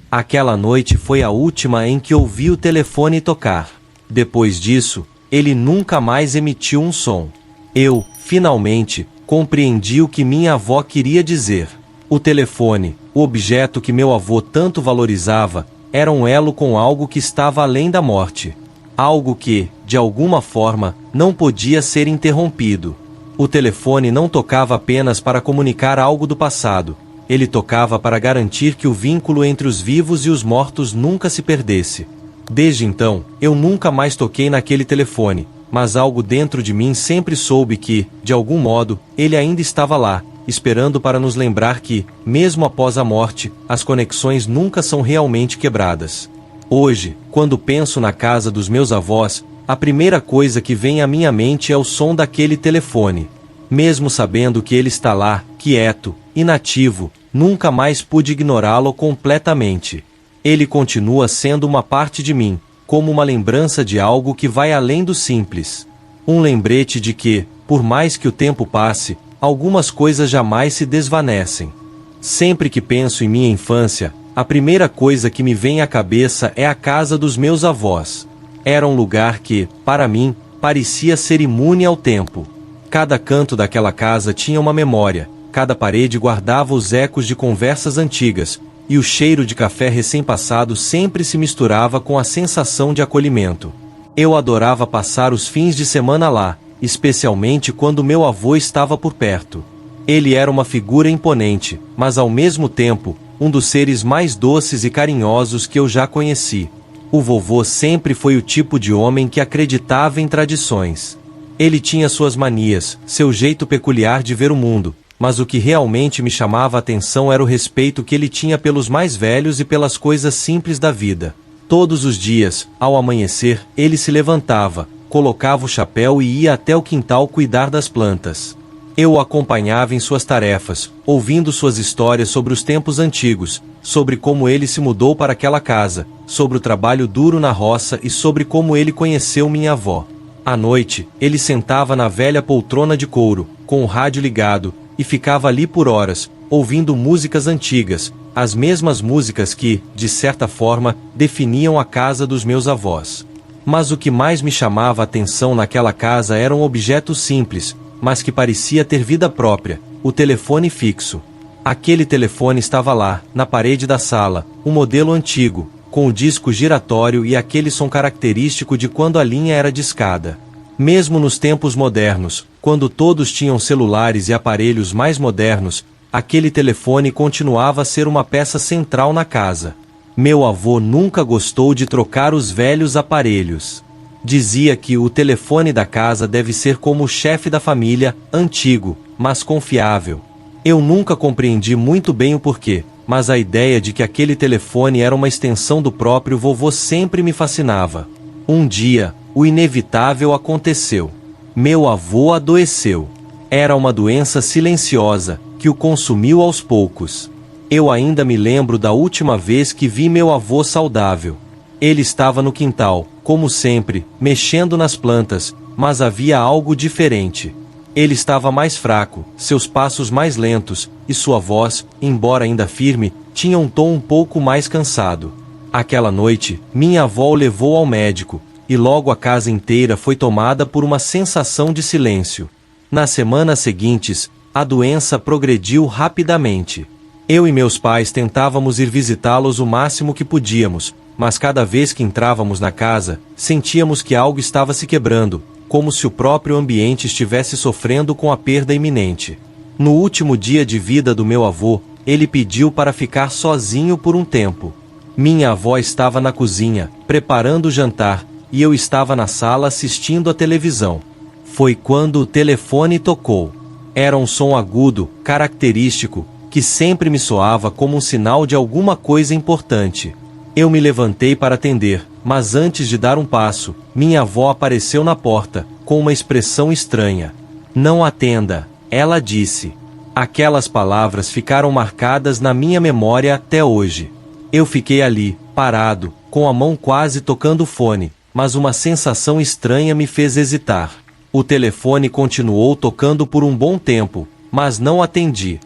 Aquela noite foi a última em que ouvi o telefone tocar. Depois disso, ele nunca mais emitiu um som. Eu, finalmente, compreendi o que minha avó queria dizer. O telefone, o objeto que meu avô tanto valorizava, era um elo com algo que estava além da morte. Algo que, de alguma forma, não podia ser interrompido. O telefone não tocava apenas para comunicar algo do passado. Ele tocava para garantir que o vínculo entre os vivos e os mortos nunca se perdesse. Desde então, eu nunca mais toquei naquele telefone, mas algo dentro de mim sempre soube que, de algum modo, ele ainda estava lá, esperando para nos lembrar que, mesmo após a morte, as conexões nunca são realmente quebradas. Hoje, quando penso na casa dos meus avós, a primeira coisa que vem à minha mente é o som daquele telefone. Mesmo sabendo que ele está lá, quieto, inativo, nunca mais pude ignorá-lo completamente. Ele continua sendo uma parte de mim, como uma lembrança de algo que vai além do simples. Um lembrete de que, por mais que o tempo passe, algumas coisas jamais se desvanecem. Sempre que penso em minha infância, a primeira coisa que me vem à cabeça é a casa dos meus avós. Era um lugar que, para mim, parecia ser imune ao tempo. Cada canto daquela casa tinha uma memória, cada parede guardava os ecos de conversas antigas, e o cheiro de café recém-passado sempre se misturava com a sensação de acolhimento. Eu adorava passar os fins de semana lá, especialmente quando meu avô estava por perto. Ele era uma figura imponente, mas ao mesmo tempo, um dos seres mais doces e carinhosos que eu já conheci. O vovô sempre foi o tipo de homem que acreditava em tradições. Ele tinha suas manias, seu jeito peculiar de ver o mundo, mas o que realmente me chamava a atenção era o respeito que ele tinha pelos mais velhos e pelas coisas simples da vida. Todos os dias, ao amanhecer, ele se levantava, colocava o chapéu e ia até o quintal cuidar das plantas. Eu o acompanhava em suas tarefas, ouvindo suas histórias sobre os tempos antigos, sobre como ele se mudou para aquela casa, sobre o trabalho duro na roça e sobre como ele conheceu minha avó. À noite, ele sentava na velha poltrona de couro, com o rádio ligado, e ficava ali por horas, ouvindo músicas antigas, as mesmas músicas que, de certa forma, definiam a casa dos meus avós. Mas o que mais me chamava a atenção naquela casa era um objeto simples, mas que parecia ter vida própria, o telefone fixo. Aquele telefone estava lá, na parede da sala, um modelo antigo, com o disco giratório e aquele som característico de quando a linha era discada. Mesmo nos tempos modernos, quando todos tinham celulares e aparelhos mais modernos, aquele telefone continuava a ser uma peça central na casa. Meu avô nunca gostou de trocar os velhos aparelhos. Dizia que o telefone da casa deve ser como o chefe da família, antigo, mas confiável. Eu nunca compreendi muito bem o porquê, mas a ideia de que aquele telefone era uma extensão do próprio vovô sempre me fascinava. Um dia, o inevitável aconteceu. Meu avô adoeceu. Era uma doença silenciosa, que o consumiu aos poucos. Eu ainda me lembro da última vez que vi meu avô saudável. Ele estava no quintal, como sempre, mexendo nas plantas, mas havia algo diferente. Ele estava mais fraco, seus passos mais lentos, e sua voz, embora ainda firme, tinha um tom um pouco mais cansado. Aquela noite, minha avó o levou ao médico, e logo a casa inteira foi tomada por uma sensação de silêncio. Nas semanas seguintes, a doença progrediu rapidamente. Eu e meus pais tentávamos ir visitá-los o máximo que podíamos, mas cada vez que entrávamos na casa, sentíamos que algo estava se quebrando, como se o próprio ambiente estivesse sofrendo com a perda iminente. No último dia de vida do meu avô, ele pediu para ficar sozinho por um tempo. Minha avó estava na cozinha, preparando o jantar, e eu estava na sala assistindo à televisão. Foi quando o telefone tocou. Era um som agudo, característico, que sempre me soava como um sinal de alguma coisa importante. Eu me levantei para atender, mas antes de dar um passo, minha avó apareceu na porta, com uma expressão estranha. "Não atenda", ela disse. Aquelas palavras ficaram marcadas na minha memória até hoje. Eu fiquei ali, parado, com a mão quase tocando o fone, mas uma sensação estranha me fez hesitar. O telefone continuou tocando por um bom tempo, mas não atendi.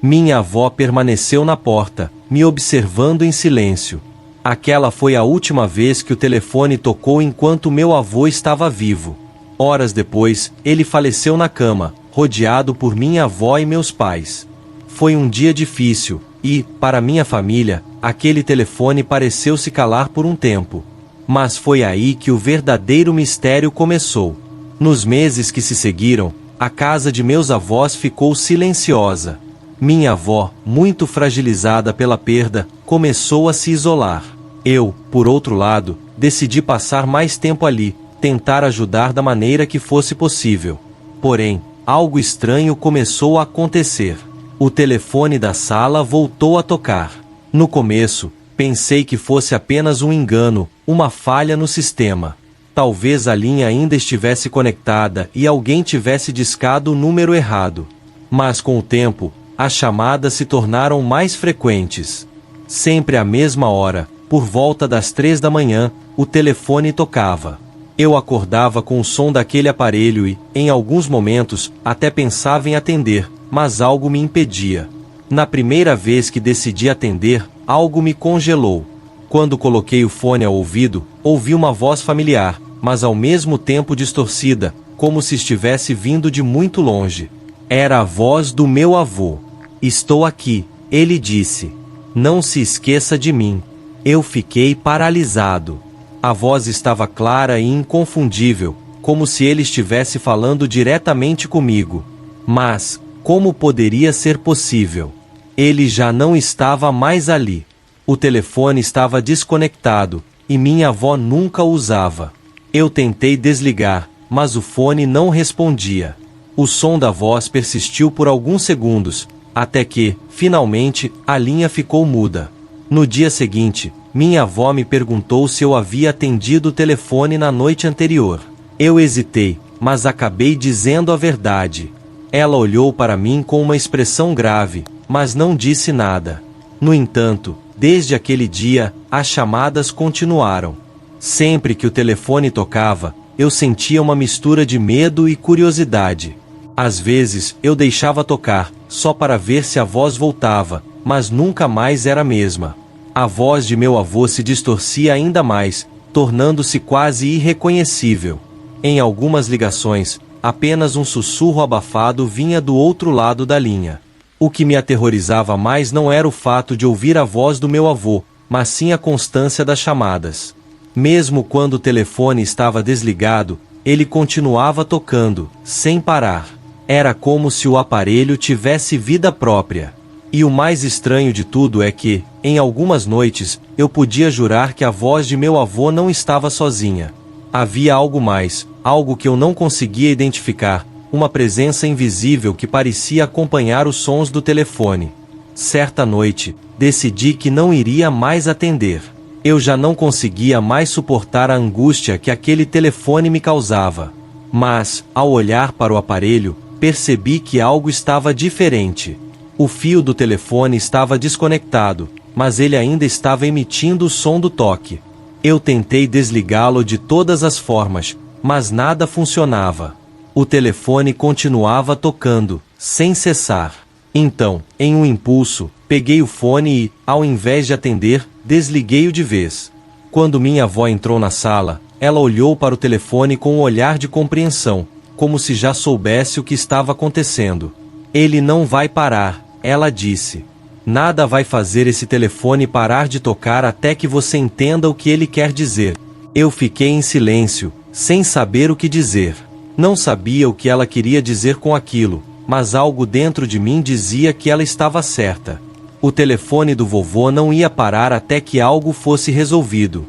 Minha avó permaneceu na porta, me observando em silêncio. Aquela foi a última vez que o telefone tocou enquanto meu avô estava vivo. Horas depois, ele faleceu na cama, rodeado por minha avó e meus pais. Foi um dia difícil, e, para minha família, aquele telefone pareceu se calar por um tempo. Mas foi aí que o verdadeiro mistério começou. Nos meses que se seguiram, a casa de meus avós ficou silenciosa. Minha avó, muito fragilizada pela perda, começou a se isolar. Eu, por outro lado, decidi passar mais tempo ali, tentar ajudar da maneira que fosse possível. Porém, algo estranho começou a acontecer. O telefone da sala voltou a tocar. No começo, pensei que fosse apenas um engano, uma falha no sistema. Talvez a linha ainda estivesse conectada e alguém tivesse discado o número errado. Mas com o tempo, as chamadas se tornaram mais frequentes. Sempre à mesma hora, por volta das 3 da manhã, o telefone tocava. Eu acordava com o som daquele aparelho e, em alguns momentos, até pensava em atender, mas algo me impedia. Na primeira vez que decidi atender, algo me congelou. Quando coloquei o fone ao ouvido, ouvi uma voz familiar, mas ao mesmo tempo distorcida, como se estivesse vindo de muito longe. Era a voz do meu avô. "Estou aqui", ele disse. "Não se esqueça de mim." Eu fiquei paralisado. A voz estava clara e inconfundível, como se ele estivesse falando diretamente comigo. Mas, como poderia ser possível? Ele já não estava mais ali. O telefone estava desconectado, e minha avó nunca o usava. Eu tentei desligar, mas o fone não respondia. O som da voz persistiu por alguns segundos, até que, finalmente, a linha ficou muda. No dia seguinte, minha avó me perguntou se eu havia atendido o telefone na noite anterior. Eu hesitei, mas acabei dizendo a verdade. Ela olhou para mim com uma expressão grave, mas não disse nada. No entanto, desde aquele dia, as chamadas continuaram. Sempre que o telefone tocava, eu sentia uma mistura de medo e curiosidade. Às vezes, eu deixava tocar, só para ver se a voz voltava, mas nunca mais era a mesma. A voz de meu avô se distorcia ainda mais, tornando-se quase irreconhecível. Em algumas ligações, apenas um sussurro abafado vinha do outro lado da linha. O que me aterrorizava mais não era o fato de ouvir a voz do meu avô, mas sim a constância das chamadas. Mesmo quando o telefone estava desligado, ele continuava tocando, sem parar. Era como se o aparelho tivesse vida própria. E o mais estranho de tudo é que, em algumas noites, eu podia jurar que a voz de meu avô não estava sozinha. Havia algo mais, algo que eu não conseguia identificar, uma presença invisível que parecia acompanhar os sons do telefone. Certa noite, decidi que não iria mais atender. Eu já não conseguia mais suportar a angústia que aquele telefone me causava. Mas, ao olhar para o aparelho, percebi que algo estava diferente. O fio do telefone estava desconectado, mas ele ainda estava emitindo o som do toque. Eu tentei desligá-lo de todas as formas, mas nada funcionava. O telefone continuava tocando, sem cessar. Então, em um impulso, peguei o fone e, ao invés de atender, desliguei-o de vez. Quando minha avó entrou na sala, ela olhou para o telefone com um olhar de compreensão, como se já soubesse o que estava acontecendo. "Ele não vai parar", ela disse. "Nada vai fazer esse telefone parar de tocar até que você entenda o que ele quer dizer." Eu fiquei em silêncio, sem saber o que dizer. Não sabia o que ela queria dizer com aquilo, mas algo dentro de mim dizia que ela estava certa. O telefone do vovô não ia parar até que algo fosse resolvido.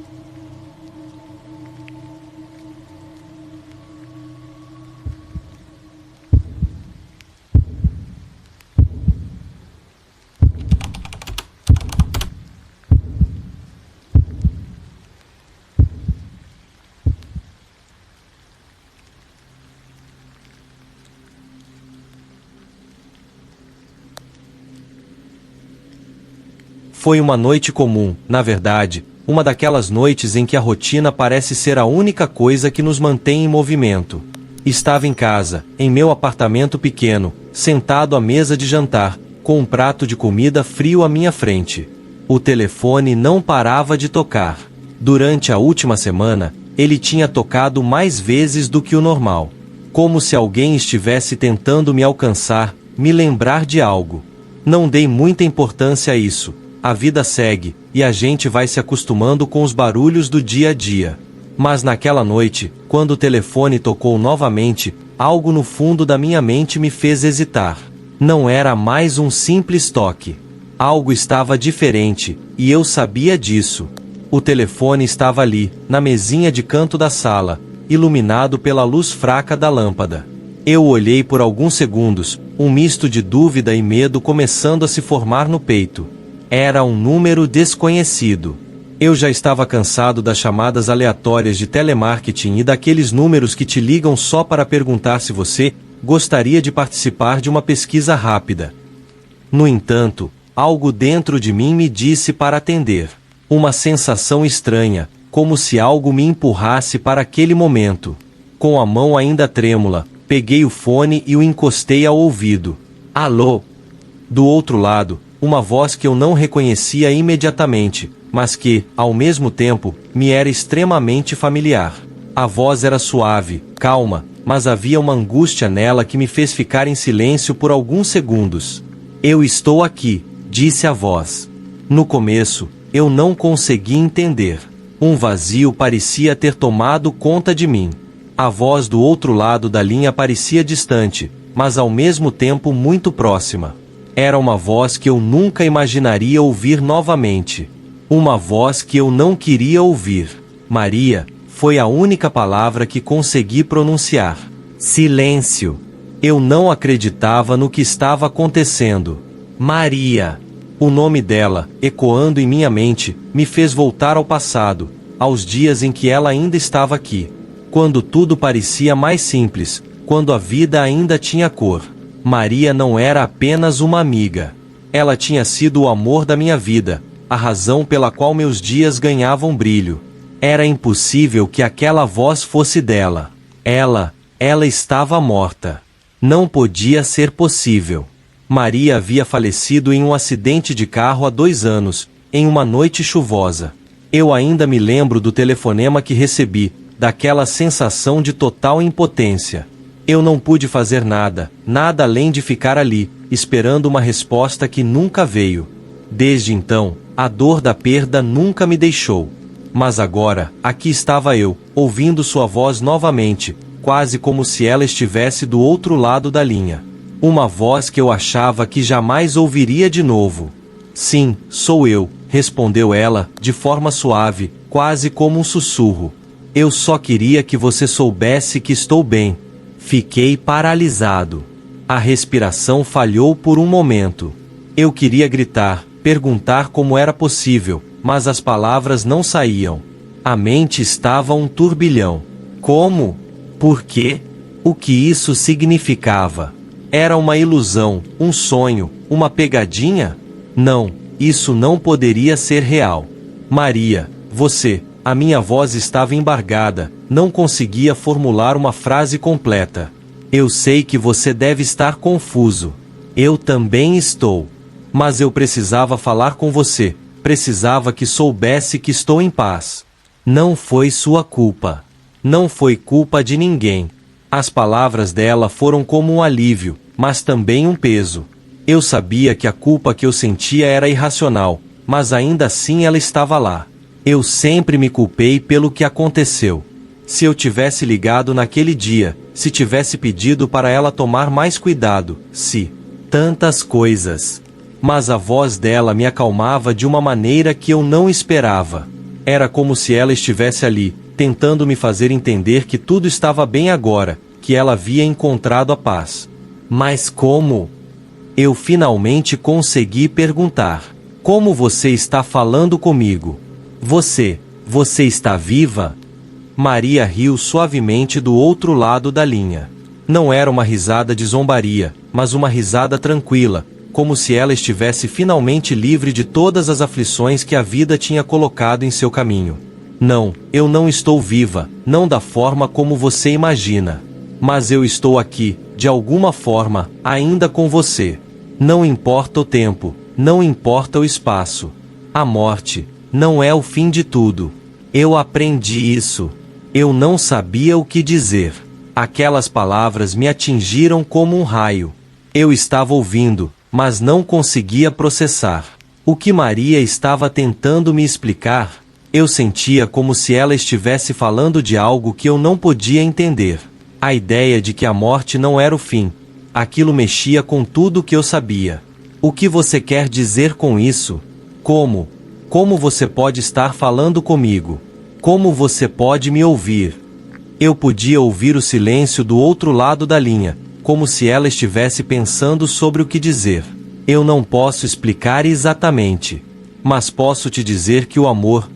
Foi uma noite comum, na verdade, uma daquelas noites em que a rotina parece ser a única coisa que nos mantém em movimento. Estava em casa, em meu apartamento pequeno, sentado à mesa de jantar, com um prato de comida frio à minha frente. O telefone não parava de tocar. Durante a última semana, ele tinha tocado mais vezes do que o normal. Como se alguém estivesse tentando me alcançar, me lembrar de algo. Não dei muita importância a isso. A vida segue, e a gente vai se acostumando com os barulhos do dia a dia. Mas naquela noite, quando o telefone tocou novamente, algo no fundo da minha mente me fez hesitar. Não era mais um simples toque. Algo estava diferente, e eu sabia disso. O telefone estava ali, na mesinha de canto da sala, iluminado pela luz fraca da lâmpada. Eu olhei por alguns segundos, um misto de dúvida e medo começando a se formar no peito. Era um número desconhecido. Eu já estava cansado das chamadas aleatórias de telemarketing e daqueles números que te ligam só para perguntar se você gostaria de participar de uma pesquisa rápida. No entanto, algo dentro de mim me disse para atender. Uma sensação estranha, como se algo me empurrasse para aquele momento. Com a mão ainda trêmula, peguei o fone e o encostei ao ouvido. Alô? Do outro lado, uma voz que eu não reconhecia imediatamente, mas que, ao mesmo tempo, me era extremamente familiar. A voz era suave, calma, mas havia uma angústia nela que me fez ficar em silêncio por alguns segundos. Eu estou aqui, disse a voz. No começo, eu não consegui entender. Um vazio parecia ter tomado conta de mim. A voz do outro lado da linha parecia distante, mas ao mesmo tempo muito próxima. Era uma voz que eu nunca imaginaria ouvir novamente. Uma voz que eu não queria ouvir. Maria, foi a única palavra que consegui pronunciar. Silêncio. Eu não acreditava no que estava acontecendo. Maria. O nome dela, ecoando em minha mente, me fez voltar ao passado, aos dias em que ela ainda estava aqui. Quando tudo parecia mais simples, quando a vida ainda tinha cor. Maria não era apenas uma amiga. Ela tinha sido o amor da minha vida, a razão pela qual meus dias ganhavam brilho. Era impossível que aquela voz fosse dela. Ela estava morta. Não podia ser possível. Maria havia falecido em um acidente de carro há 2 anos, em uma noite chuvosa. Eu ainda me lembro do telefonema que recebi, daquela sensação de total impotência. Eu não pude fazer nada, nada além de ficar ali, esperando uma resposta que nunca veio. Desde então, a dor da perda nunca me deixou. Mas agora, aqui estava eu, ouvindo sua voz novamente, quase como se ela estivesse do outro lado da linha. Uma voz que eu achava que jamais ouviria de novo. Sim, sou eu, respondeu ela, de forma suave, quase como um sussurro. Eu só queria que você soubesse que estou bem. Fiquei paralisado. A respiração falhou por um momento. Eu queria gritar, perguntar como era possível, mas as palavras não saíam. A mente estava um turbilhão. Como? Por quê? O que isso significava? Era uma ilusão, um sonho, uma pegadinha? Não, isso não poderia ser real. Maria, você, a minha voz estava embargada, não conseguia formular uma frase completa. Eu sei que você deve estar confuso. Eu também estou. Mas eu precisava falar com você, precisava que soubesse que estou em paz. Não foi sua culpa. Não foi culpa de ninguém. As palavras dela foram como um alívio, mas também um peso. Eu sabia que a culpa que eu sentia era irracional, mas ainda assim ela estava lá. Eu sempre me culpei pelo que aconteceu. Se eu tivesse ligado naquele dia, se tivesse pedido para ela tomar mais cuidado, se... tantas coisas. Mas a voz dela me acalmava de uma maneira que eu não esperava. Era como se ela estivesse ali, tentando me fazer entender que tudo estava bem agora, que ela havia encontrado a paz. Mas como? Eu finalmente consegui perguntar. Como você está falando comigo? Você está viva? Maria riu suavemente do outro lado da linha. Não era uma risada de zombaria, mas uma risada tranquila, como se ela estivesse finalmente livre de todas as aflições que a vida tinha colocado em seu caminho. Não, eu não estou viva, não da forma como você imagina. Mas eu estou aqui, de alguma forma, ainda com você. Não importa o tempo, não importa o espaço. A morte não é o fim de tudo. Eu aprendi isso. Eu não sabia o que dizer. Aquelas palavras me atingiram como um raio. Eu estava ouvindo, mas não conseguia processar. O que Maria estava tentando me explicar, eu sentia como se ela estivesse falando de algo que eu não podia entender. A ideia de que a morte não era o fim. Aquilo mexia com tudo o que eu sabia. O que você quer dizer com isso? Como? Como você pode estar falando comigo? Como você pode me ouvir? Eu podia ouvir o silêncio do outro lado da linha, como se ela estivesse pensando sobre o que dizer. Eu não posso explicar exatamente, mas posso te dizer que o amor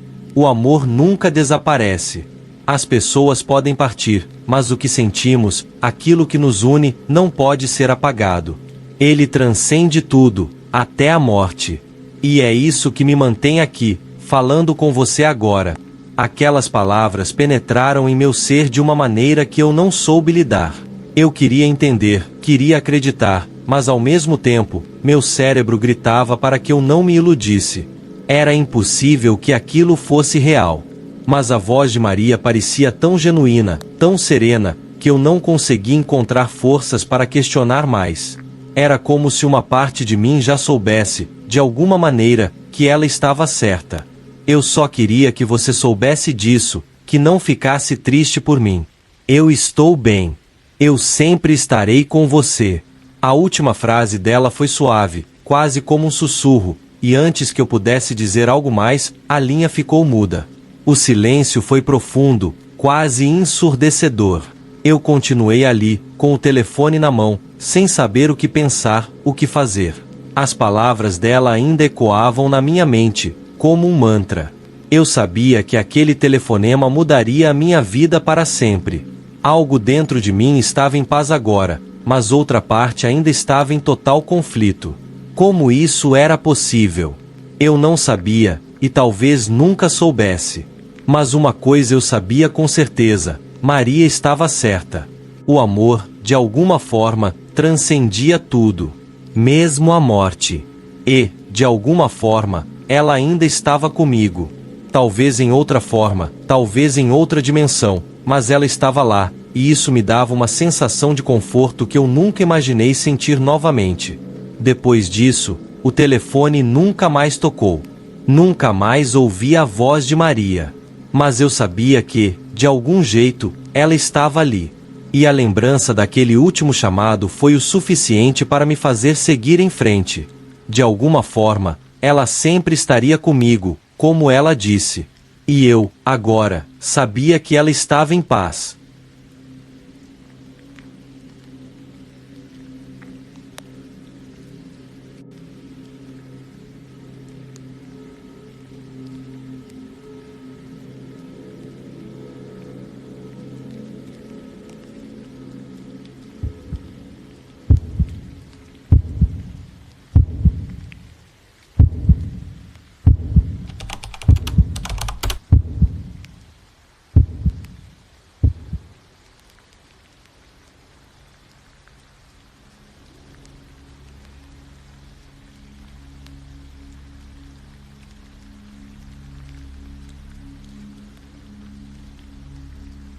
nunca desaparece. As pessoas podem partir, mas o que sentimos, aquilo que nos une, não pode ser apagado. Ele transcende tudo, até a morte. E é isso que me mantém aqui, falando com você agora. Aquelas palavras penetraram em meu ser de uma maneira que eu não soube lidar. Eu queria entender, queria acreditar, mas ao mesmo tempo, meu cérebro gritava para que eu não me iludisse. Era impossível que aquilo fosse real. Mas a voz de Maria parecia tão genuína, tão serena, que eu não conseguia encontrar forças para questionar mais. Era como se uma parte de mim já soubesse, de alguma maneira, que ela estava certa. Eu só queria que você soubesse disso, que não ficasse triste por mim. Eu estou bem. Eu sempre estarei com você. A última frase dela foi suave, quase como um sussurro, e antes que eu pudesse dizer algo mais, a linha ficou muda. O silêncio foi profundo, quase ensurdecedor. Eu continuei ali, com o telefone na mão, sem saber o que pensar, o que fazer. As palavras dela ainda ecoavam na minha mente, como um mantra. Eu sabia que aquele telefonema mudaria a minha vida para sempre. Algo dentro de mim estava em paz agora, mas outra parte ainda estava em total conflito. Como isso era possível? Eu não sabia, e talvez nunca soubesse. Mas uma coisa eu sabia com certeza: Maria estava certa. O amor, de alguma forma, transcendia tudo, mesmo a morte. E, de alguma forma, ela ainda estava comigo. Talvez em outra forma, talvez em outra dimensão, mas ela estava lá, e isso me dava uma sensação de conforto que eu nunca imaginei sentir novamente. Depois disso, o telefone nunca mais tocou. Nunca mais ouvi a voz de Maria. Mas eu sabia que, de algum jeito, ela estava ali. E a lembrança daquele último chamado foi o suficiente para me fazer seguir em frente. De alguma forma, ela sempre estaria comigo, como ela disse. E eu, agora, sabia que ela estava em paz.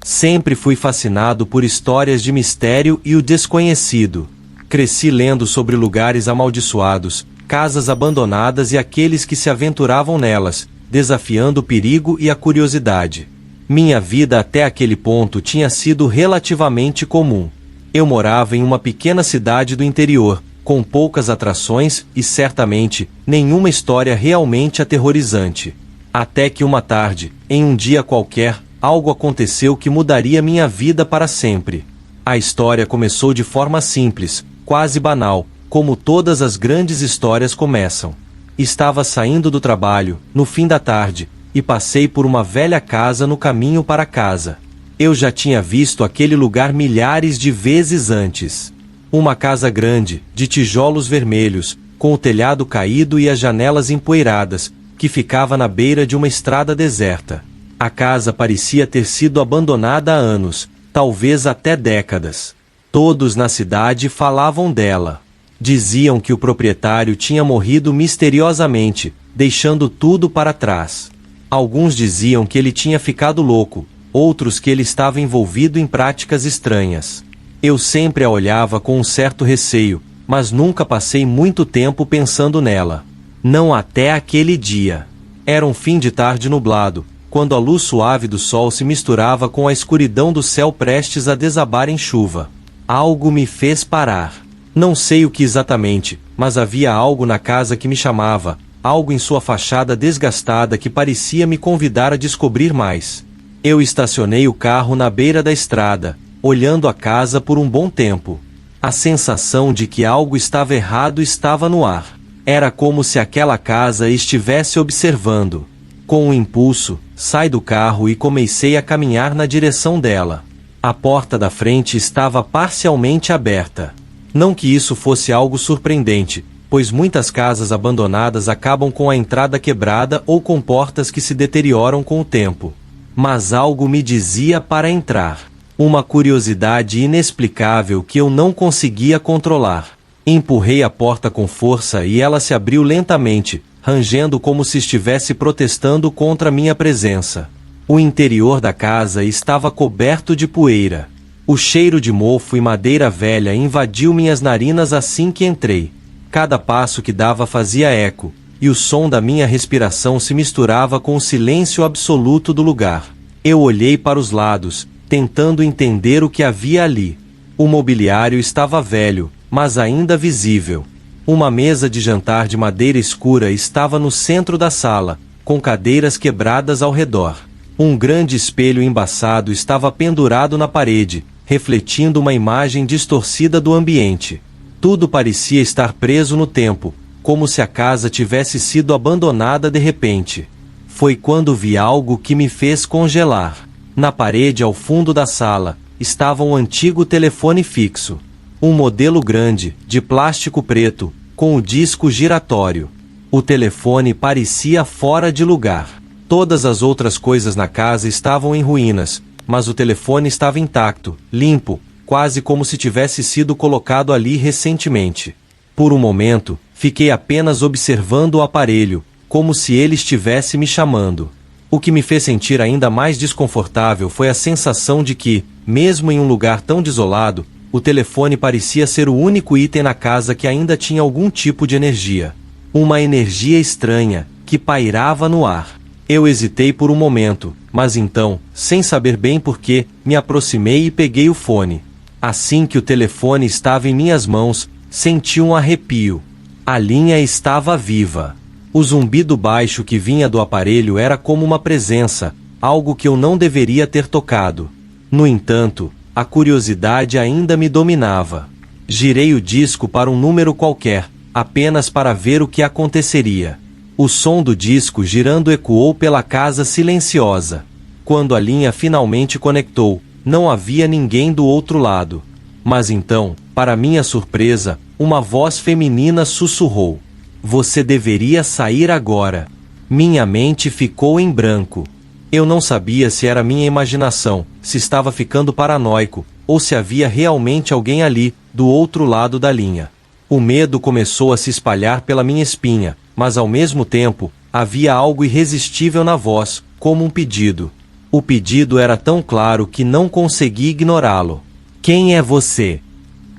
Sempre fui fascinado por histórias de mistério e o desconhecido. Cresci lendo sobre lugares amaldiçoados, casas abandonadas e aqueles que se aventuravam nelas, desafiando o perigo e a curiosidade. Minha vida até aquele ponto tinha sido relativamente comum. Eu morava em uma pequena cidade do interior, com poucas atrações e, certamente, nenhuma história realmente aterrorizante. Até que uma tarde, em um dia qualquer, algo aconteceu que mudaria minha vida para sempre. A história começou de forma simples, quase banal, como todas as grandes histórias começam. Estava saindo do trabalho, no fim da tarde, e passei por uma velha casa no caminho para casa. Eu já tinha visto aquele lugar milhares de vezes antes. Uma casa grande, de tijolos vermelhos, com o telhado caído e as janelas empoeiradas, que ficava na beira de uma estrada deserta. A casa parecia ter sido abandonada há anos, talvez até décadas. Todos na cidade falavam dela. Diziam que o proprietário tinha morrido misteriosamente, deixando tudo para trás. Alguns diziam que ele tinha ficado louco, outros que ele estava envolvido em práticas estranhas. Eu sempre a olhava com um certo receio, mas nunca passei muito tempo pensando nela. Não até aquele dia. Era um fim de tarde nublado, quando a luz suave do sol se misturava com a escuridão do céu prestes a desabar em chuva. Algo me fez parar. Não sei o que exatamente, mas havia algo na casa que me chamava, algo em sua fachada desgastada que parecia me convidar a descobrir mais. Eu estacionei o carro na beira da estrada, olhando a casa por um bom tempo. A sensação de que algo estava errado estava no ar. Era como se aquela casa estivesse observando. Com um impulso, saí do carro e comecei a caminhar na direção dela. A porta da frente estava parcialmente aberta. Não que isso fosse algo surpreendente, pois muitas casas abandonadas acabam com a entrada quebrada ou com portas que se deterioram com o tempo. Mas algo me dizia para entrar. Uma curiosidade inexplicável que eu não conseguia controlar. Empurrei a porta com força e ela se abriu lentamente, rangendo como se estivesse protestando contra minha presença. O interior da casa estava coberto de poeira. O cheiro de mofo e madeira velha invadiu minhas narinas assim que entrei. Cada passo que dava fazia eco, e o som da minha respiração se misturava com o silêncio absoluto do lugar. Eu olhei para os lados, tentando entender o que havia ali. O mobiliário estava velho, mas ainda visível. Uma mesa de jantar de madeira escura estava no centro da sala, com cadeiras quebradas ao redor. Um grande espelho embaçado estava pendurado na parede, refletindo uma imagem distorcida do ambiente. Tudo parecia estar preso no tempo, como se a casa tivesse sido abandonada de repente. Foi quando vi algo que me fez congelar. Na parede ao fundo da sala, estava um antigo telefone fixo. Um modelo grande, de plástico preto, com o disco giratório. O telefone parecia fora de lugar. Todas as outras coisas na casa estavam em ruínas, mas o telefone estava intacto, limpo, quase como se tivesse sido colocado ali recentemente. Por um momento, fiquei apenas observando o aparelho, como se ele estivesse me chamando. O que me fez sentir ainda mais desconfortável foi a sensação de que, mesmo em um lugar tão desolado, o telefone parecia ser o único item na casa que ainda tinha algum tipo de energia. Uma energia estranha, que pairava no ar. Eu hesitei por um momento, mas então, sem saber bem porquê, me aproximei e peguei o fone. Assim que o telefone estava em minhas mãos, senti um arrepio. A linha estava viva. O zumbido baixo que vinha do aparelho era como uma presença, algo que eu não deveria ter tocado. No entanto, a curiosidade ainda me dominava. Girei o disco para um número qualquer, apenas para ver o que aconteceria. O som do disco girando ecoou pela casa silenciosa. Quando a linha finalmente conectou, não havia ninguém do outro lado. Mas então, para minha surpresa, uma voz feminina sussurrou: "Você deveria sair agora." Minha mente ficou em branco. Eu não sabia se era minha imaginação, se estava ficando paranoico, ou se havia realmente alguém ali, do outro lado da linha. O medo começou a se espalhar pela minha espinha, mas ao mesmo tempo, havia algo irresistível na voz, como um pedido. O pedido era tão claro que não consegui ignorá-lo. "Quem é você?"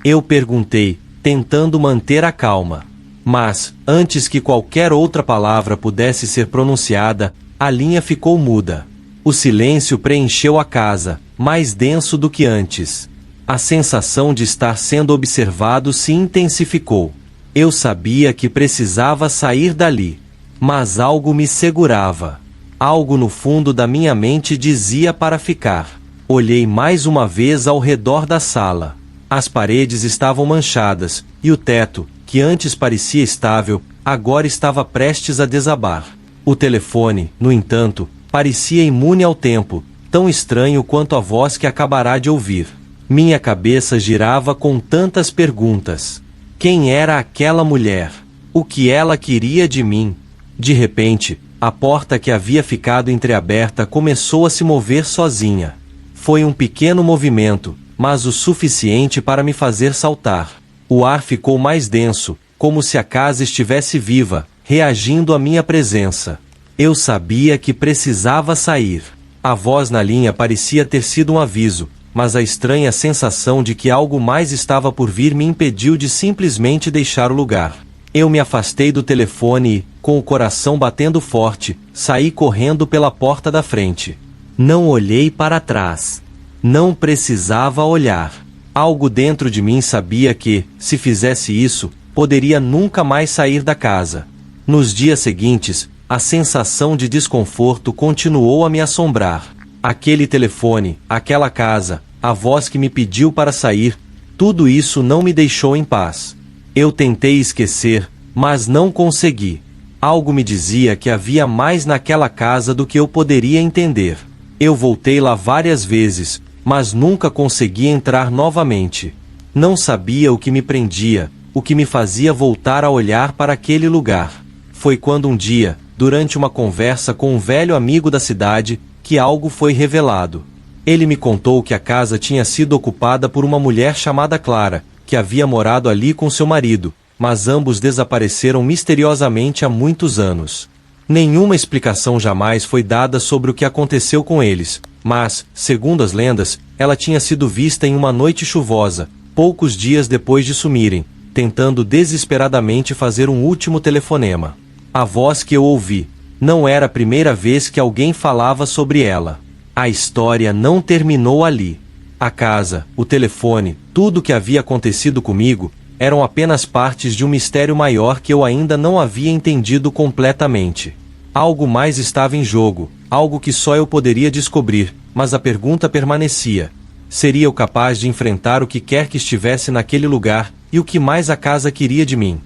Eu perguntei, tentando manter a calma. Mas, antes que qualquer outra palavra pudesse ser pronunciada, a linha ficou muda. O silêncio preencheu a casa, mais denso do que antes. A sensação de estar sendo observado se intensificou. Eu sabia que precisava sair dali. Mas algo me segurava. Algo no fundo da minha mente dizia para ficar. Olhei mais uma vez ao redor da sala. As paredes estavam manchadas, e o teto, que antes parecia estável, agora estava prestes a desabar. O telefone, no entanto, parecia imune ao tempo, tão estranho quanto a voz que acabará de ouvir. Minha cabeça girava com tantas perguntas. Quem era aquela mulher? O que ela queria de mim? De repente, a porta que havia ficado entreaberta começou a se mover sozinha. Foi um pequeno movimento, mas o suficiente para me fazer saltar. O ar ficou mais denso, como se a casa estivesse viva, reagindo à minha presença. Eu sabia que precisava sair. A voz na linha parecia ter sido um aviso, mas a estranha sensação de que algo mais estava por vir me impediu de simplesmente deixar o lugar. Eu me afastei do telefone e, com o coração batendo forte, saí correndo pela porta da frente. Não olhei para trás. Não precisava olhar. Algo dentro de mim sabia que, se fizesse isso, poderia nunca mais sair da casa. Nos dias seguintes, a sensação de desconforto continuou a me assombrar. Aquele telefone, aquela casa, a voz que me pediu para sair, tudo isso não me deixou em paz. Eu tentei esquecer, mas não consegui. Algo me dizia que havia mais naquela casa do que eu poderia entender. Eu voltei lá várias vezes, mas nunca consegui entrar novamente. Não sabia o que me prendia, o que me fazia voltar a olhar para aquele lugar. Foi quando um dia, durante uma conversa com um velho amigo da cidade, que algo foi revelado. Ele me contou que a casa tinha sido ocupada por uma mulher chamada Clara, que havia morado ali com seu marido, mas ambos desapareceram misteriosamente há muitos anos. Nenhuma explicação jamais foi dada sobre o que aconteceu com eles, mas, segundo as lendas, ela tinha sido vista em uma noite chuvosa, poucos dias depois de sumirem, tentando desesperadamente fazer um último telefonema. A voz que eu ouvi, não era a primeira vez que alguém falava sobre ela. A história não terminou ali. A casa, o telefone, tudo o que havia acontecido comigo, eram apenas partes de um mistério maior que eu ainda não havia entendido completamente. Algo mais estava em jogo, algo que só eu poderia descobrir, mas a pergunta permanecia. Seria eu capaz de enfrentar o que quer que estivesse naquele lugar, e o que mais a casa queria de mim?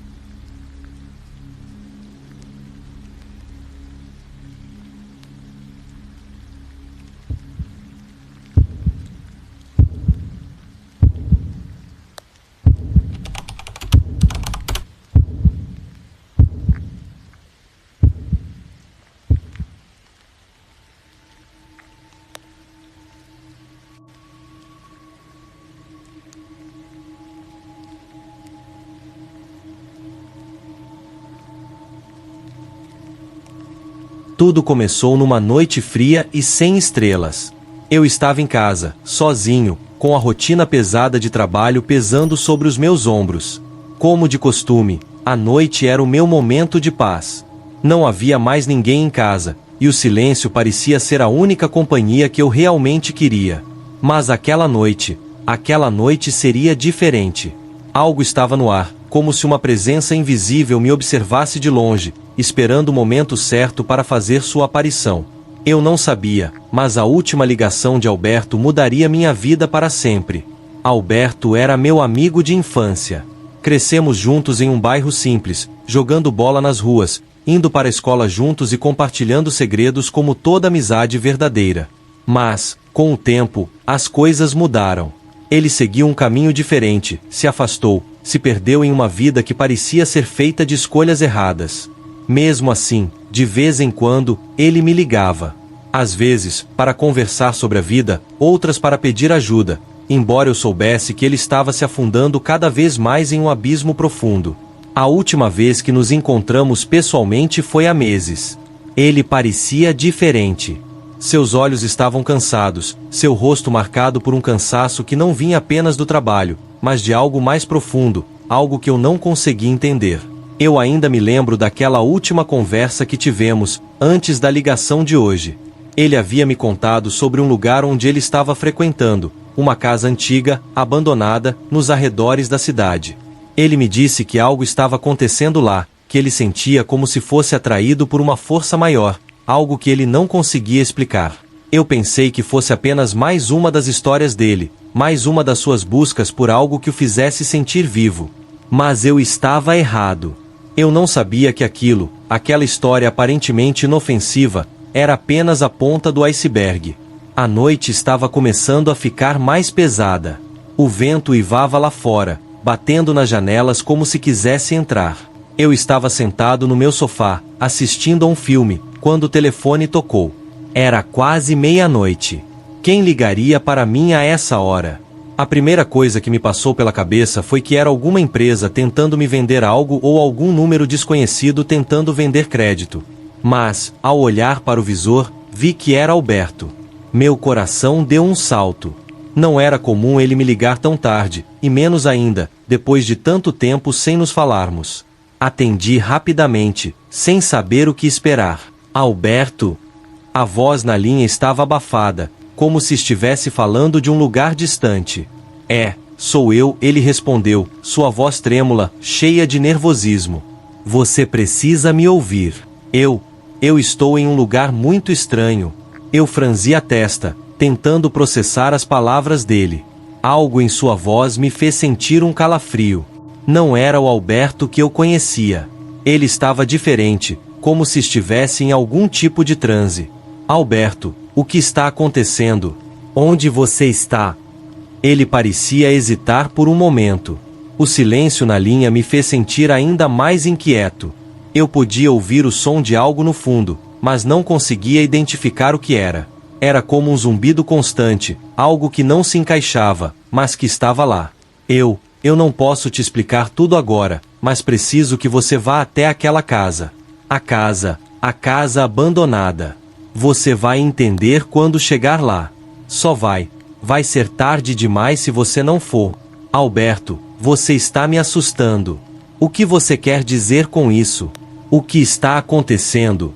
Tudo começou numa noite fria e sem estrelas. Eu estava em casa, sozinho, com a rotina pesada de trabalho pesando sobre os meus ombros. Como de costume, a noite era o meu momento de paz. Não havia mais ninguém em casa, e o silêncio parecia ser a única companhia que eu realmente queria. Mas aquela noite seria diferente. Algo estava no ar, como se uma presença invisível me observasse de longe, esperando o momento certo para fazer sua aparição. Eu não sabia, mas a última ligação de Alberto mudaria minha vida para sempre. Alberto era meu amigo de infância. Crescemos juntos em um bairro simples, jogando bola nas ruas, indo para a escola juntos e compartilhando segredos como toda amizade verdadeira. Mas, com o tempo, as coisas mudaram. Ele seguiu um caminho diferente, se afastou, se perdeu em uma vida que parecia ser feita de escolhas erradas. Mesmo assim, de vez em quando, ele me ligava. Às vezes, para conversar sobre a vida, outras para pedir ajuda, embora eu soubesse que ele estava se afundando cada vez mais em um abismo profundo. A última vez que nos encontramos pessoalmente foi há meses. Ele parecia diferente. Seus olhos estavam cansados, seu rosto marcado por um cansaço que não vinha apenas do trabalho, mas de algo mais profundo, algo que eu não conseguia entender. Eu ainda me lembro daquela última conversa que tivemos, antes da ligação de hoje. Ele havia me contado sobre um lugar onde ele estava frequentando, uma casa antiga, abandonada, nos arredores da cidade. Ele me disse que algo estava acontecendo lá, que ele sentia como se fosse atraído por uma força maior, algo que ele não conseguia explicar. Eu pensei que fosse apenas mais uma das histórias dele, mais uma das suas buscas por algo que o fizesse sentir vivo. Mas eu estava errado. Eu não sabia que aquela história aparentemente inofensiva, era apenas a ponta do iceberg. A noite estava começando a ficar mais pesada. O vento uivava lá fora, batendo nas janelas como se quisesse entrar. Eu estava sentado no meu sofá, assistindo a um filme, quando o telefone tocou. Era quase meia-noite. Quem ligaria para mim a essa hora? A primeira coisa que me passou pela cabeça foi que era alguma empresa tentando me vender algo ou algum número desconhecido tentando vender crédito. Mas, ao olhar para o visor, vi que era Alberto. Meu coração deu um salto. Não era comum ele me ligar tão tarde, e menos ainda, depois de tanto tempo sem nos falarmos. Atendi rapidamente, sem saber o que esperar. Alberto? A voz na linha estava abafada, como se estivesse falando de um lugar distante. Sou eu, ele respondeu, sua voz trêmula, cheia de nervosismo. Você precisa me ouvir. Eu estou em um lugar muito estranho. Eu franzi a testa, tentando processar as palavras dele. Algo em sua voz me fez sentir um calafrio. Não era o Alberto que eu conhecia. Ele estava diferente, como se estivesse em algum tipo de transe. Alberto, o que está acontecendo? Onde você está? Ele parecia hesitar por um momento. O silêncio na linha me fez sentir ainda mais inquieto. Eu podia ouvir o som de algo no fundo, mas não conseguia identificar o que era. Era como um zumbido constante, algo que não se encaixava, mas que estava lá. Eu não posso te explicar tudo agora, mas preciso que você vá até aquela casa. A casa abandonada. Você vai entender quando chegar lá. Só vai. Vai ser tarde demais se você não for. Alberto, você está me assustando. O que você quer dizer com isso? O que está acontecendo?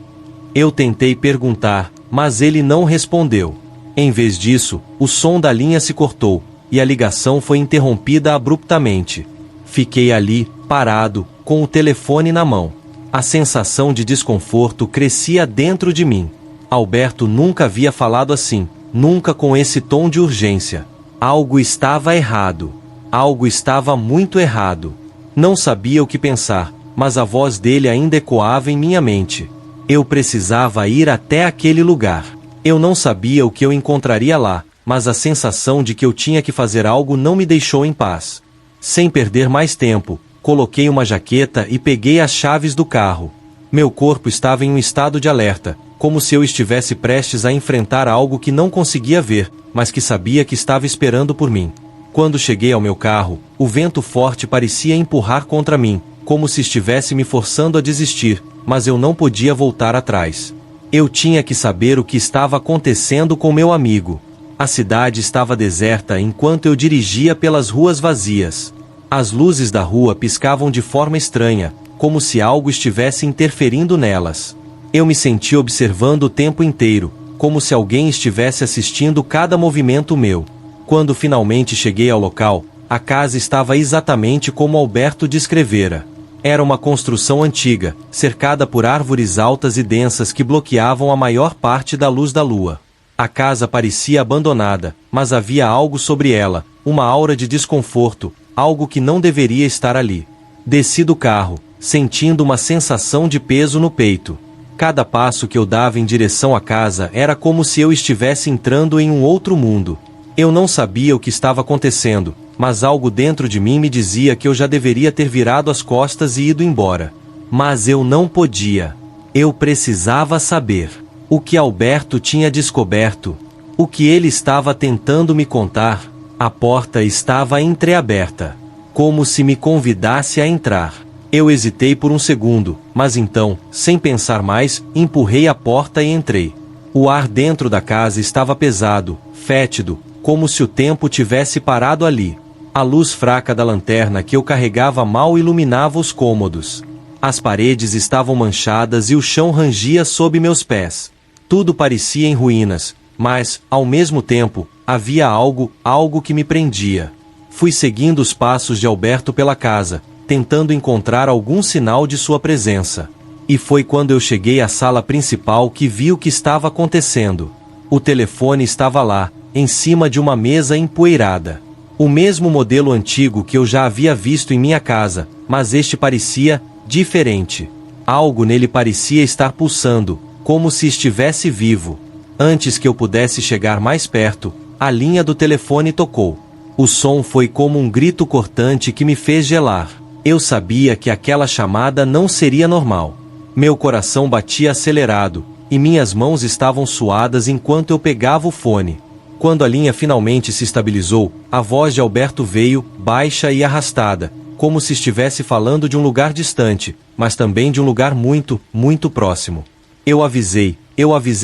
Eu tentei perguntar, mas ele não respondeu. Em vez disso, o som da linha se cortou, e a ligação foi interrompida abruptamente. Fiquei ali, parado, com o telefone na mão. A sensação de desconforto crescia dentro de mim. Alberto nunca havia falado assim, nunca com esse tom de urgência. Algo estava errado. Algo estava muito errado. Não sabia o que pensar, mas a voz dele ainda ecoava em minha mente. Eu precisava ir até aquele lugar. Eu não sabia o que eu encontraria lá, mas a sensação de que eu tinha que fazer algo não me deixou em paz. Sem perder mais tempo, coloquei uma jaqueta e peguei as chaves do carro. Meu corpo estava em um estado de alerta, como se eu estivesse prestes a enfrentar algo que não conseguia ver, mas que sabia que estava esperando por mim. Quando cheguei ao meu carro, o vento forte parecia empurrar contra mim, como se estivesse me forçando a desistir, mas eu não podia voltar atrás. Eu tinha que saber o que estava acontecendo com meu amigo. A cidade estava deserta enquanto eu dirigia pelas ruas vazias. As luzes da rua piscavam de forma estranha, como se algo estivesse interferindo nelas. Eu me senti observando o tempo inteiro, como se alguém estivesse assistindo cada movimento meu. Quando finalmente cheguei ao local, a casa estava exatamente como Alberto descrevera. Era uma construção antiga, cercada por árvores altas e densas que bloqueavam a maior parte da luz da lua. A casa parecia abandonada, mas havia algo sobre ela, uma aura de desconforto, algo que não deveria estar ali. Desci do carro, sentindo uma sensação de peso no peito. Cada passo que eu dava em direção à casa era como se eu estivesse entrando em um outro mundo. Eu não sabia o que estava acontecendo, mas algo dentro de mim me dizia que eu já deveria ter virado as costas e ido embora. Mas eu não podia. Eu precisava saber o que Alberto tinha descoberto, o que ele estava tentando me contar. A porta estava entreaberta, como se me convidasse a entrar. Eu hesitei por um segundo, mas então, sem pensar mais, empurrei a porta e entrei. O ar dentro da casa estava pesado, fétido, como se o tempo tivesse parado ali. A luz fraca da lanterna que eu carregava mal iluminava os cômodos. As paredes estavam manchadas e o chão rangia sob meus pés. Tudo parecia em ruínas, mas, ao mesmo tempo, havia algo que me prendia. Fui seguindo os passos de Alberto pela casa, tentando encontrar algum sinal de sua presença. E foi quando eu cheguei à sala principal que vi o que estava acontecendo. O telefone estava lá, em cima de uma mesa empoeirada. O mesmo modelo antigo que eu já havia visto em minha casa, mas este parecia diferente. Algo nele parecia estar pulsando, como se estivesse vivo. Antes que eu pudesse chegar mais perto, a linha do telefone tocou. O som foi como um grito cortante que me fez gelar. Eu sabia que aquela chamada não seria normal. Meu coração batia acelerado, e minhas mãos estavam suadas enquanto eu pegava o fone. Quando a linha finalmente se estabilizou, a voz de Alberto veio, baixa e arrastada, como se estivesse falando de um lugar distante, mas também de um lugar muito, muito próximo. Eu avisei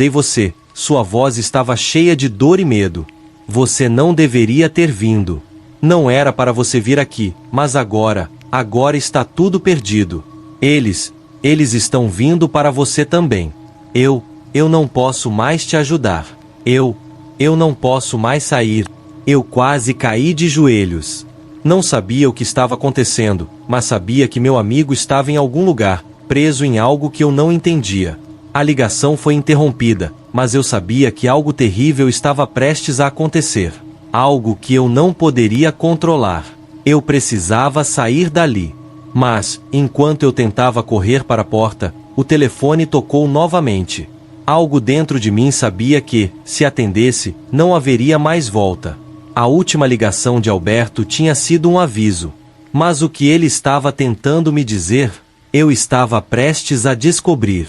você, sua voz estava cheia de dor e medo. Você não deveria ter vindo. Não era para você vir aqui, mas agora está tudo perdido. Eles estão vindo para você também. Eu não posso mais te ajudar. Eu não posso mais sair. Eu quase caí de joelhos. Não sabia o que estava acontecendo, mas sabia que meu amigo estava em algum lugar, preso em algo que eu não entendia. A ligação foi interrompida, mas eu sabia que algo terrível estava prestes a acontecer. Algo que eu não poderia controlar. Eu precisava sair dali. Mas, enquanto eu tentava correr para a porta, o telefone tocou novamente. Algo dentro de mim sabia que, se atendesse, não haveria mais volta. A última ligação de Alberto tinha sido um aviso. Mas o que ele estava tentando me dizer, eu estava prestes a descobrir.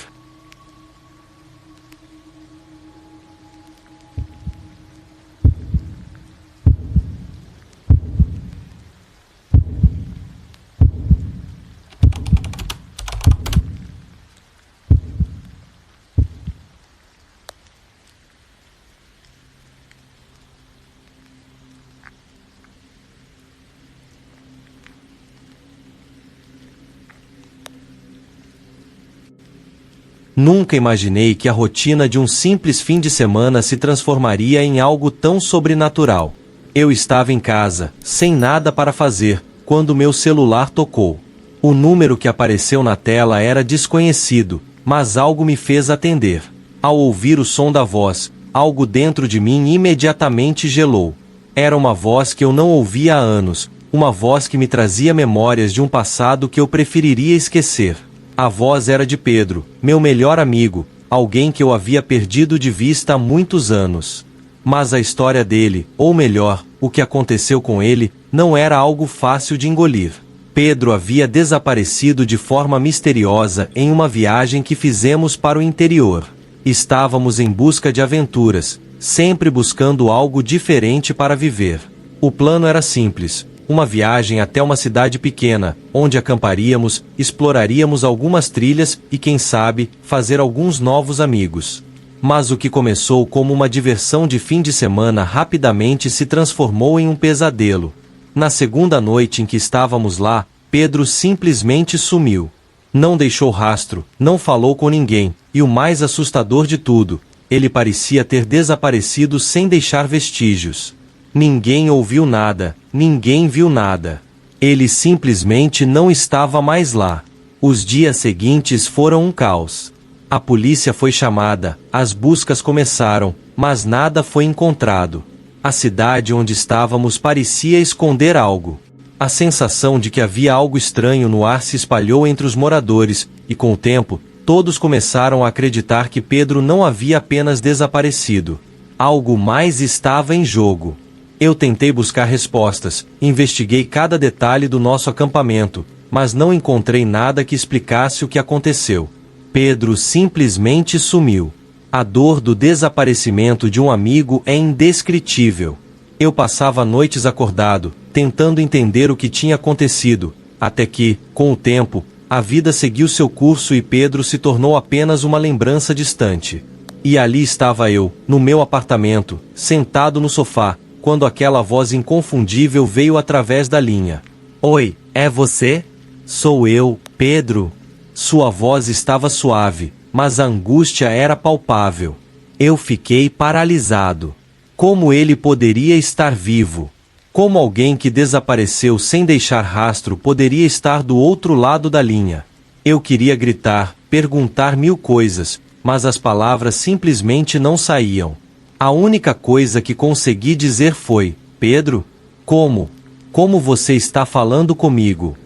Nunca imaginei que a rotina de um simples fim de semana se transformaria em algo tão sobrenatural. Eu estava em casa, sem nada para fazer, quando meu celular tocou. O número que apareceu na tela era desconhecido, mas algo me fez atender. Ao ouvir o som da voz, algo dentro de mim imediatamente gelou. Era uma voz que eu não ouvia há anos, uma voz que me trazia memórias de um passado que eu preferiria esquecer. A voz era de Pedro, meu melhor amigo, alguém que eu havia perdido de vista há muitos anos. Mas a história dele, ou melhor, o que aconteceu com ele, não era algo fácil de engolir. Pedro havia desaparecido de forma misteriosa em uma viagem que fizemos para o interior. Estávamos em busca de aventuras, sempre buscando algo diferente para viver. O plano era simples. Uma viagem até uma cidade pequena, onde acamparíamos, exploraríamos algumas trilhas e, quem sabe, fazer alguns novos amigos. Mas o que começou como uma diversão de fim de semana rapidamente se transformou em um pesadelo. Na segunda noite em que estávamos lá, Pedro simplesmente sumiu. Não deixou rastro, não falou com ninguém, e o mais assustador de tudo, ele parecia ter desaparecido sem deixar vestígios. Ninguém ouviu nada, ninguém viu nada. Ele simplesmente não estava mais lá. Os dias seguintes foram um caos. A polícia foi chamada, as buscas começaram, mas nada foi encontrado. A cidade onde estávamos parecia esconder algo. A sensação de que havia algo estranho no ar se espalhou entre os moradores, e com o tempo, todos começaram a acreditar que Pedro não havia apenas desaparecido. Algo mais estava em jogo. Eu tentei buscar respostas, investiguei cada detalhe do nosso acampamento, mas não encontrei nada que explicasse o que aconteceu. Pedro simplesmente sumiu. A dor do desaparecimento de um amigo é indescritível. Eu passava noites acordado, tentando entender o que tinha acontecido, até que, com o tempo, a vida seguiu seu curso e Pedro se tornou apenas uma lembrança distante. E ali estava eu, no meu apartamento, sentado no sofá, quando aquela voz inconfundível veio através da linha. Oi, é você? Sou eu, Pedro. Sua voz estava suave, mas a angústia era palpável. Eu fiquei paralisado. Como ele poderia estar vivo? Como alguém que desapareceu sem deixar rastro poderia estar do outro lado da linha? Eu queria gritar, perguntar mil coisas, mas as palavras simplesmente não saíam. A única coisa que consegui dizer foi: Pedro? Como? Como você está falando comigo?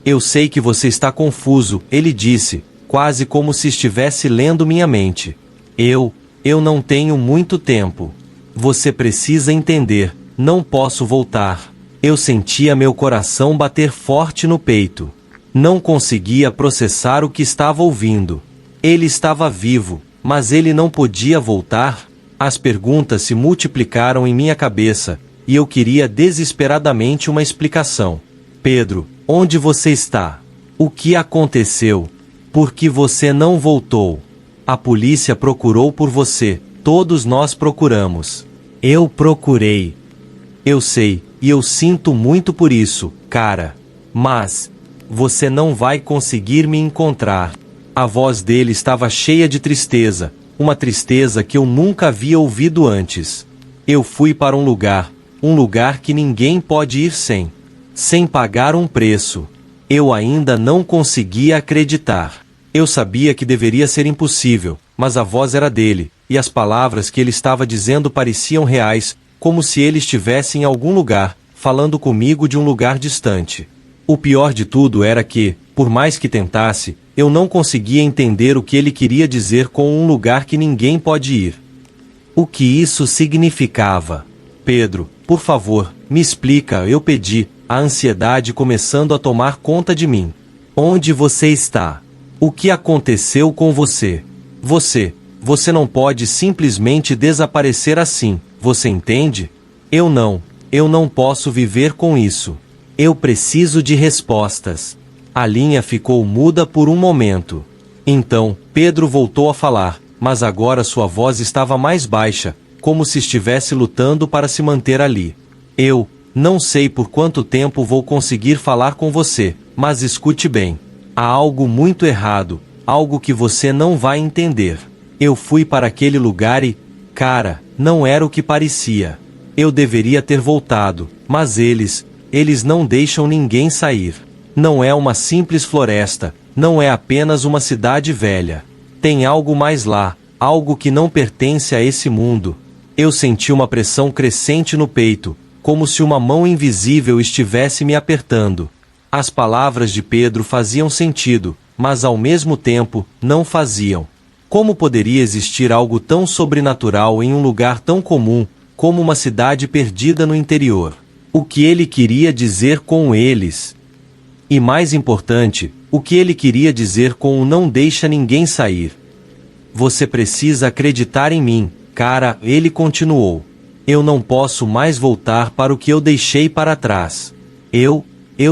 Eu sei que você está confuso, ele disse, quase como se estivesse lendo minha mente. Eu não tenho muito tempo. Você precisa entender, não posso voltar. Eu sentia meu coração bater forte no peito. Não conseguia processar o que estava ouvindo. Ele estava vivo, mas ele não podia voltar. As perguntas se multiplicaram em minha cabeça, e eu queria desesperadamente uma explicação. Pedro, onde você está? O que aconteceu? Por que você não voltou? A polícia procurou por você, todos nós procuramos. Eu procurei. Eu sei, e eu sinto muito por isso, cara. Mas você não vai conseguir me encontrar. A voz dele estava cheia de tristeza, uma tristeza que eu nunca havia ouvido antes. Eu fui para um lugar que ninguém pode ir sem pagar um preço. Eu ainda não conseguia acreditar. Eu sabia que deveria ser impossível, mas a voz era dele, e as palavras que ele estava dizendo pareciam reais, como se ele estivesse em algum lugar, falando comigo de um lugar distante. O pior de tudo era que, por mais que tentasse, eu não conseguia entender o que ele queria dizer com um lugar que ninguém pode ir. O que isso significava? Pedro, por favor, me explica, eu pedi, a ansiedade começando a tomar conta de mim. Onde você está? O que aconteceu com você? Você não pode simplesmente desaparecer assim, você entende? Eu não posso viver com isso. Eu preciso de respostas. A linha ficou muda por um momento. Então, Pedro voltou a falar, mas agora sua voz estava mais baixa, como se estivesse lutando para se manter ali. Eu não sei por quanto tempo vou conseguir falar com você, mas escute bem. Há algo muito errado, algo que você não vai entender. Eu fui para aquele lugar e, cara, não era o que parecia. Eu deveria ter voltado, mas eles não deixam ninguém sair. Não é uma simples floresta, não é apenas uma cidade velha. Tem algo mais lá, algo que não pertence a esse mundo. Eu senti uma pressão crescente no peito, como se uma mão invisível estivesse me apertando. As palavras de Pedro faziam sentido, mas ao mesmo tempo, não faziam. Como poderia existir algo tão sobrenatural em um lugar tão comum, como uma cidade perdida no interior? O que ele queria dizer com eles? E mais importante, o que ele queria dizer com o não deixa ninguém sair? Você precisa acreditar em mim, cara, ele continuou. Eu não posso mais voltar para o que eu deixei para trás. Eu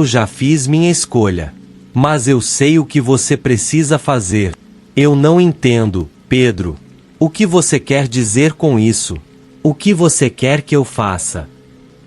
já fiz minha escolha. Mas eu sei o que você precisa fazer. Eu não entendo, Pedro. O que você quer dizer com isso? O que você quer que eu faça?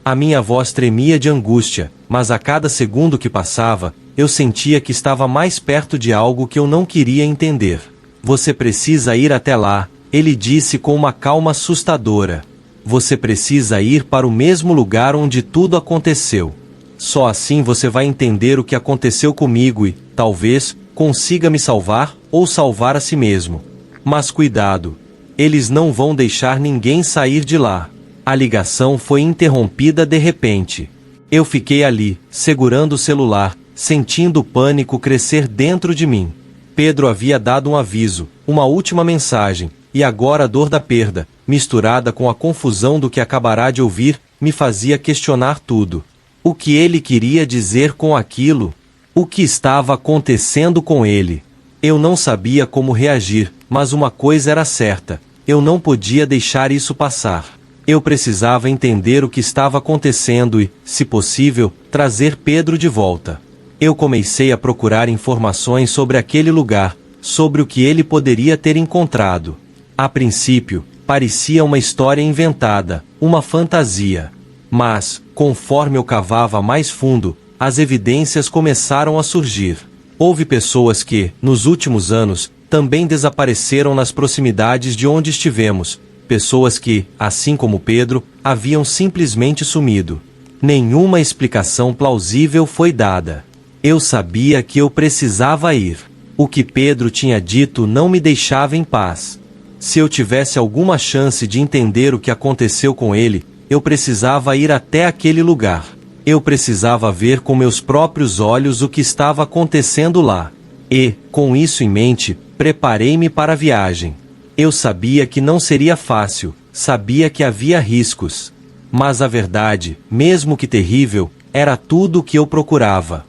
A minha voz tremia de angústia, mas a cada segundo que passava, eu sentia que estava mais perto de algo que eu não queria entender. Você precisa ir até lá, ele disse com uma calma assustadora. Você precisa ir para o mesmo lugar onde tudo aconteceu. Só assim você vai entender o que aconteceu comigo e, talvez, consiga me salvar ou salvar a si mesmo. Mas cuidado! Eles não vão deixar ninguém sair de lá. A ligação foi interrompida de repente. Eu fiquei ali, segurando o celular, sentindo o pânico crescer dentro de mim. Pedro havia dado um aviso, uma última mensagem, e agora a dor da perda, misturada com a confusão do que acabará de ouvir, me fazia questionar tudo. O que ele queria dizer com aquilo? O que estava acontecendo com ele? Eu não sabia como reagir, mas uma coisa era certa: eu não podia deixar isso passar. Eu precisava entender o que estava acontecendo e, se possível, trazer Pedro de volta. Eu comecei a procurar informações sobre aquele lugar, sobre o que ele poderia ter encontrado. A princípio, parecia uma história inventada, uma fantasia. Mas, conforme eu cavava mais fundo, as evidências começaram a surgir. Houve pessoas que, nos últimos anos, também desapareceram nas proximidades de onde estivemos. Pessoas que, assim como Pedro, haviam simplesmente sumido. Nenhuma explicação plausível foi dada. Eu sabia que eu precisava ir. O que Pedro tinha dito não me deixava em paz. Se eu tivesse alguma chance de entender o que aconteceu com ele, eu precisava ir até aquele lugar. Eu precisava ver com meus próprios olhos o que estava acontecendo lá. E, com isso em mente, preparei-me para a viagem. Eu sabia que não seria fácil, sabia que havia riscos. Mas a verdade, mesmo que terrível, era tudo o que eu procurava.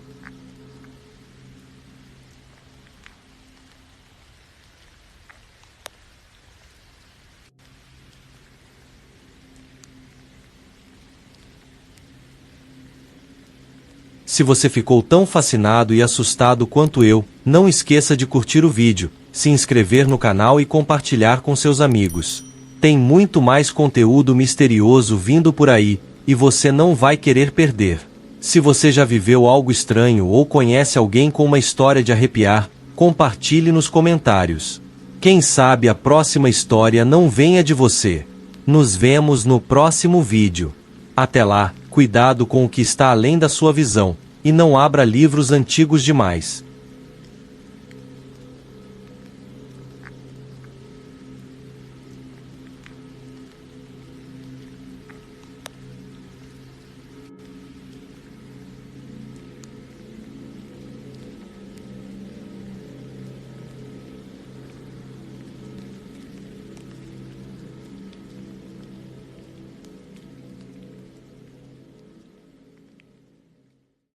Se você ficou tão fascinado e assustado quanto eu, não esqueça de curtir o vídeo, se inscrever no canal e compartilhar com seus amigos. Tem muito mais conteúdo misterioso vindo por aí, e você não vai querer perder. Se você já viveu algo estranho ou conhece alguém com uma história de arrepiar, compartilhe nos comentários. Quem sabe a próxima história não venha de você. Nos vemos no próximo vídeo. Até lá, cuidado com o que está além da sua visão, e não abra livros antigos demais.